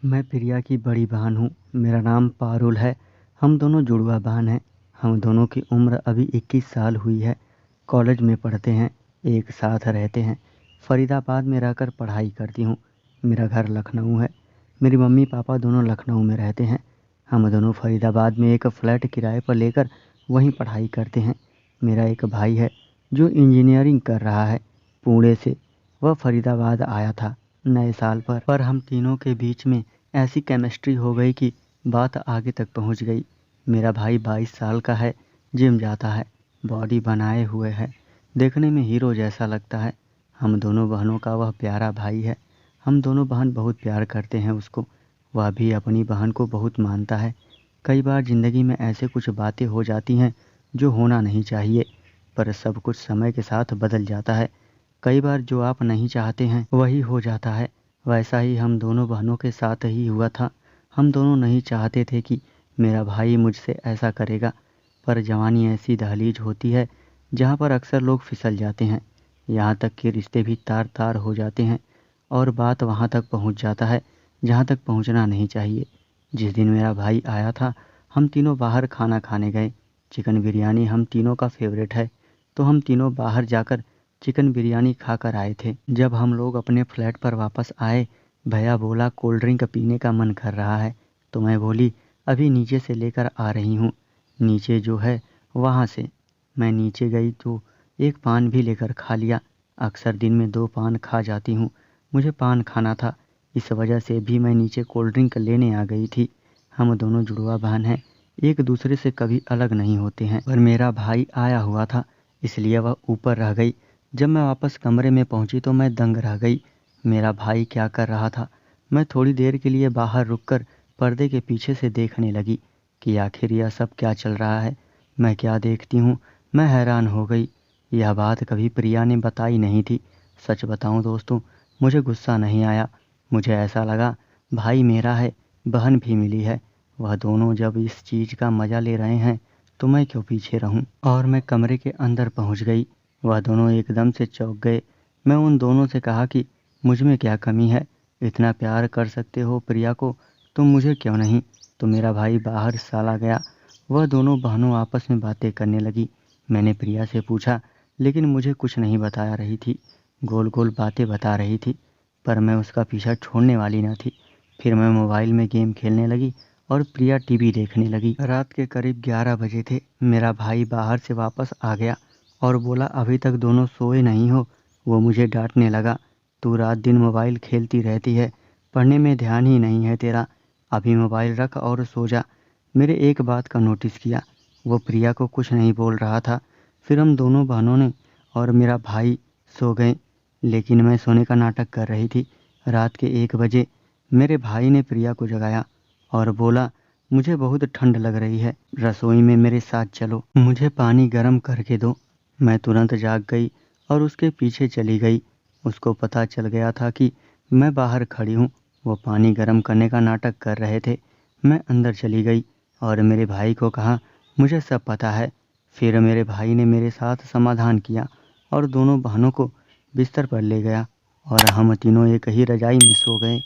मैं प्रिया की बड़ी बहन हूँ। मेरा नाम पारुल है। हम दोनों जुड़वा बहन हैं। हम दोनों की उम्र अभी 21 साल हुई है। कॉलेज में पढ़ते हैं, एक साथ रहते हैं। फरीदाबाद में रहकर पढ़ाई करती हूँ। मेरा घर लखनऊ है। मेरी मम्मी पापा दोनों लखनऊ में रहते हैं। हम दोनों फरीदाबाद में एक फ़्लैट किराए पर लेकर वहीं पढ़ाई करते हैं। मेरा एक भाई है जो इंजीनियरिंग कर रहा है पुणे से। वह फरीदाबाद आया था नए साल पर हम तीनों के बीच में ऐसी केमिस्ट्री हो गई कि बात आगे तक पहुंच गई। मेरा भाई 22 साल का है, जिम जाता है, बॉडी बनाए हुए है, देखने में हीरो जैसा लगता है। हम दोनों बहनों का वह प्यारा भाई है। हम दोनों बहन बहुत प्यार करते हैं उसको। वह भी अपनी बहन को बहुत मानता है। कई बार ज़िंदगी में ऐसे कुछ बातें हो जाती हैं जो होना नहीं चाहिए, पर सब कुछ समय के साथ बदल जाता है। कई बार जो आप नहीं चाहते हैं वही हो जाता है। वैसा ही हम दोनों बहनों के साथ ही हुआ था। हम दोनों नहीं चाहते थे कि मेरा भाई मुझसे ऐसा करेगा, पर जवानी ऐसी दहलीज होती है जहाँ पर अक्सर लोग फिसल जाते हैं। यहाँ तक कि रिश्ते भी तार तार हो जाते हैं और बात वहाँ तक पहुँच जाता है जहाँ तक पहुँचना नहीं चाहिए। जिस दिन मेरा भाई आया था, हम तीनों बाहर खाना खाने गए। चिकन बिरयानी हम तीनों का फेवरेट है, तो हम तीनों बाहर जाकर चिकन बिरयानी खाकर आए थे। जब हम लोग अपने फ्लैट पर वापस आए, भैया बोला कोल्ड ड्रिंक पीने का मन कर रहा है, तो मैं बोली अभी नीचे से लेकर आ रही हूँ। नीचे जो है वहाँ से मैं नीचे गई तो एक पान भी लेकर खा लिया। अक्सर दिन में 2 पान खा जाती हूँ। मुझे पान खाना था, इस वजह से भी मैं नीचे कोल्ड ड्रिंक लेने आ गई थी। हम दोनों जुड़वा बहन हैं, एक दूसरे से कभी अलग नहीं होते हैं। पर मेरा भाई आया हुआ था, इसलिए वह ऊपर रह गई। जब मैं वापस कमरे में पहुंची तो मैं दंग रह गई। मेरा भाई क्या कर रहा था। मैं थोड़ी देर के लिए बाहर रुककर पर्दे के पीछे से देखने लगी कि आखिर यह सब क्या चल रहा है। मैं क्या देखती हूँ, मैं हैरान हो गई। यह बात कभी प्रिया ने बताई नहीं थी। सच बताऊँ दोस्तों, मुझे गुस्सा नहीं आया। मुझे ऐसा लगा भाई मेरा है, बहन भी मिली है। वह दोनों जब इस चीज़ का मज़ा ले रहे हैं तो मैं क्यों पीछे रहूं। और मैं कमरे के अंदर पहुंच गई। वह दोनों एकदम से चौंक गए। मैं उन दोनों से कहा कि मुझ में क्या कमी है, इतना प्यार कर सकते हो प्रिया को, तुम मुझे क्यों नहीं। तो मेरा भाई बाहर चला गया। वह दोनों बहनों आपस में बातें करने लगी। मैंने प्रिया से पूछा, लेकिन मुझे कुछ नहीं बता रही थी। गोल गोल बातें बता रही थी, पर मैं उसका पीछा छोड़ने वाली न थी। फिर मैं मोबाइल में गेम खेलने लगी और प्रिया टीवी देखने लगी। रात के करीब 11 बजे थे। मेरा भाई बाहर से वापस आ गया और बोला अभी तक दोनों सोए नहीं हो। वो मुझे डांटने लगा, तू रात दिन मोबाइल खेलती रहती है, पढ़ने में ध्यान ही नहीं है तेरा, अभी मोबाइल रख और सो जा। मेरे एक बात का नोटिस किया, वो प्रिया को कुछ नहीं बोल रहा था। फिर हम दोनों बहनों ने और मेरा भाई सो गए, लेकिन मैं सोने का नाटक कर रही थी। रात के 1 बजे मेरे भाई ने प्रिया को जगाया और बोला मुझे बहुत ठंड लग रही है, रसोई में मेरे साथ चलो, मुझे पानी गर्म करके दो। मैं तुरंत जाग गई और उसके पीछे चली गई। उसको पता चल गया था कि मैं बाहर खड़ी हूँ। वो पानी गर्म करने का नाटक कर रहे थे। मैं अंदर चली गई और मेरे भाई को कहा मुझे सब पता है। फिर मेरे भाई ने मेरे साथ समाधान किया और दोनों बहनों को बिस्तर पर ले गया और हम तीनों एक ही रजाई में सो गए।